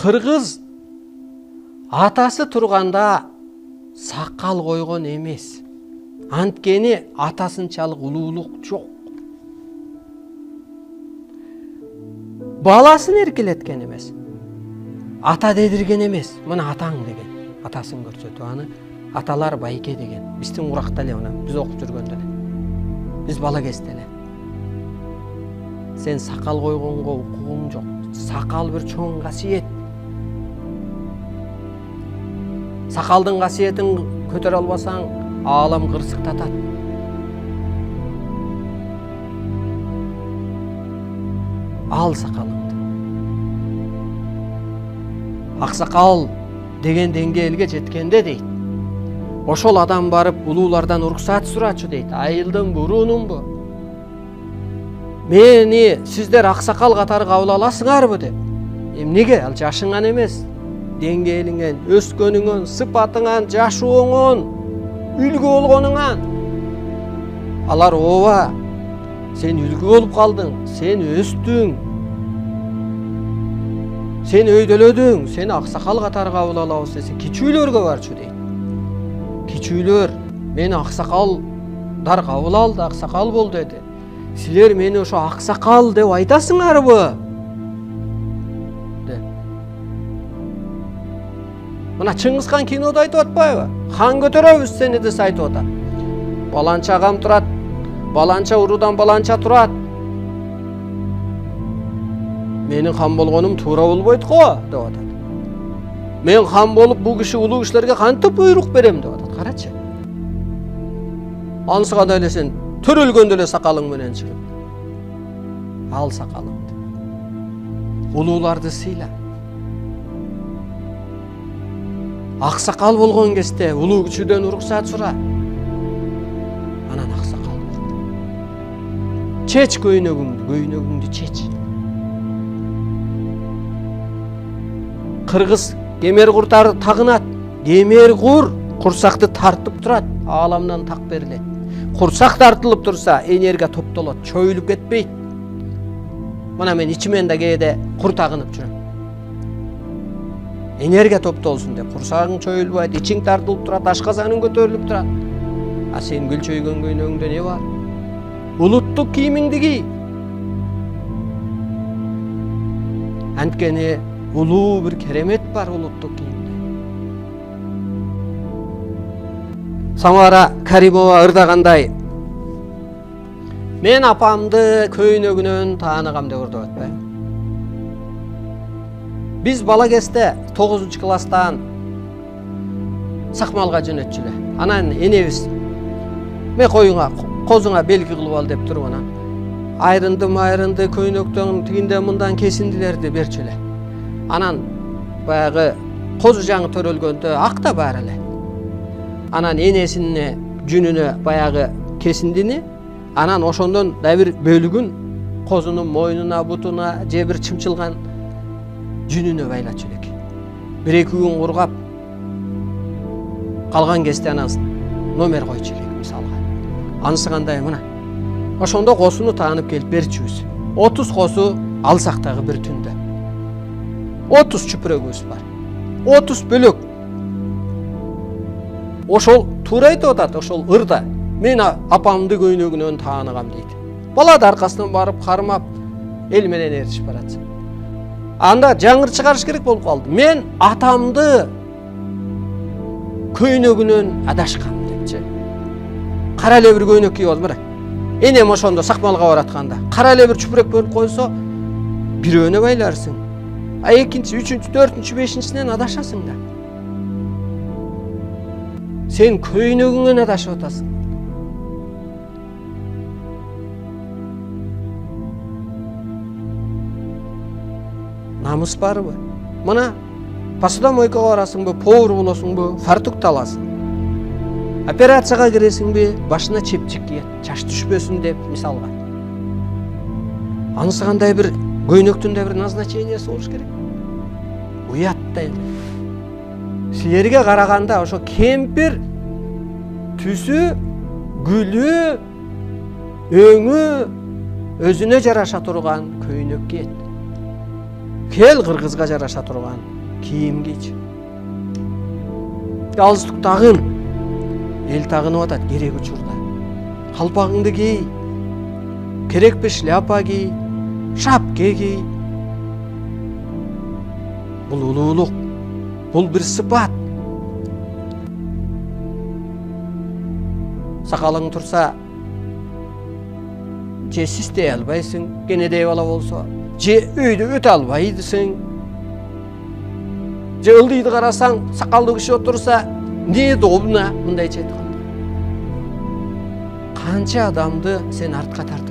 Кыргыз атасы турганда сакал койгон эмес. Анткени атасынчалык улуулук жок. Баласын эркелеткен эмес. Ата дедирген эмес. Мына атаң деген. Атасын көрсөтүп аны аталар байке деген. Биздин уракта эле мына биз окуп жүргөндө эле. Биз бала кезде эле. Сен сакал койгонго укугуң жок. Сакал бир чоң касиет. Сакалдын касиетин көтөрө албасаң, аалам кырсыктатат. Ал сакалыңды. Аксакал деген деңгээлге жеткенде дейт. Ошол адам барып улуулардан уруксат сурачу дейт. Айылдын бурунумбу? Мени сиздер аксакал катары кабыл аласыңарбы деп. Эмнеге? Ал жашыңан эмес. Деңгээлиңен, өскөнүңөн, сыпатыңан, жашооңон, үлгү болгонуңан. Алар ооба, сен үлгү болуп калдың, сен өстүң, сен өйдөлөдүң, сени аксакал катары кабыл алабыз десе, кичүүлөргө барчу дейт. Кичүүлөр, мени аксакалдар кабыл алды, аксакал бол деди. Силер мени ошо аксакал деп айтасыңарбы? Мына Чыңгызхан кинода айтып атпайбы? Хан көтөрөбүз сени десе айтып атат. Баланча агам турат, баланча уруудан баланча турат. Менин хан болгонум туура болбойт го деп атат. Мен хан болуп бул киши улуу кишилерге кантип буйрук берем деп атат. Карачы. Анысы кандай эле сен төрөлгөндө эле сакалың менен чыгып. Ал сакалыңды. Улууларды сыйла. Аксакал болгон кезде улуу кичүүдөн уруксат сура. Анан аксакал бол. Чеч көйнөгүңдү чеч. Кыргыз кемер куртары тагынат. Кемер кур курсакты тартып турат, ааламдан так берилет. Курсак тартылып турса, энергия топтолот, чөйүлүп кетпейт. Мына мен ичимен да кээде кур тагынып жүрөм. Энергия топтолсун деп, курсагың чөйүлбөйт, ичиң тартылып турат, ашказаның көтөрүлүп турат. А сен гүл чөйгөн көйнөгүңдө не бар? Улуттук кийимиңди ки. Анткени улуу бир керемет бар улуттук кийимде. Самара Каримова ырдагандай: мен апамды көйнөгүнөн тааныгам деп ырдап атпайбы? Biz bala кезде 9 класстан сакмалга жөнөтчү эле. Анан энебиз мен козуңа белги кылып ал деп туруп анан айрынды көйнөктөн тигинде мындан кесиндилерди берчү эле. Анан баягы козу жаңы төрөлгөндө ак да бар эле. Анан энесине жүнүнө баягы кесиндини, анан ошондон да бир бөлүгүн козунун мойнуна, бутуна же бир чымчылган жүнүнө байлачу элек. Бир-эки күн кургап калган кезде анан номер койчу элек мисалга. Анысы кандай мына. Ошондо косуну таанып келип берчүбүз. 30 косу алсак дагы бир түндө. 30 чүпүрөгүбүз бар. 30 бөлөк. Ошол туура айтып атат, ошол ырда. Мен апамды көйнөгүнөн тааныгам дейт. Бала да аркасынан барып кармап эл менен ээрчип барат. Анда жаңыр чыгарыш керек болуп калды. Мен атамды көйнөгүнөн адашкам депчи. Кара эле бир көйнөк кийип алып, мына. Энем ошондо сакмалга баратканда, кара эле бир чүпүрөк бөлүп койсо, бирөөнө байларсың. А экинчи, үчүнчү, төртүнчү, бешинчисинен адашасың да. Сен көйнөгүңөн адашып атасың. Намыс барбы? Мына посудомойкага барасыңбы, повар болосуңбу, фартук аласың. Операцияга киресиңби, башына чепчик кийет, чач түшпөсүн деп мисалга. Анысы кандай бир көйнөктүн да бир назначениясы болуш керек. Уяттай эле. Силерге караганда ошо кемпир түсү, гүлү, өңү өзүнө жараша турган көйнөк кийет. Kel kırgızga jaraşa turgan kiyim giyç. Galstuk tagın. El tagınıp atat керек учурда. Kalpagыңды giy. Керек бе шляпа giy. Шапке giy. Бул улуулук. Бул бир сыпат. Сакалың турса, же систей албайсың, кенедей бала болсо, же өйдө өтө албайдысың. Же ылдыйды карасаң, сакалдуу киши отурса, неудобно, мындайча айтканда. Канча адамды сен артка тартып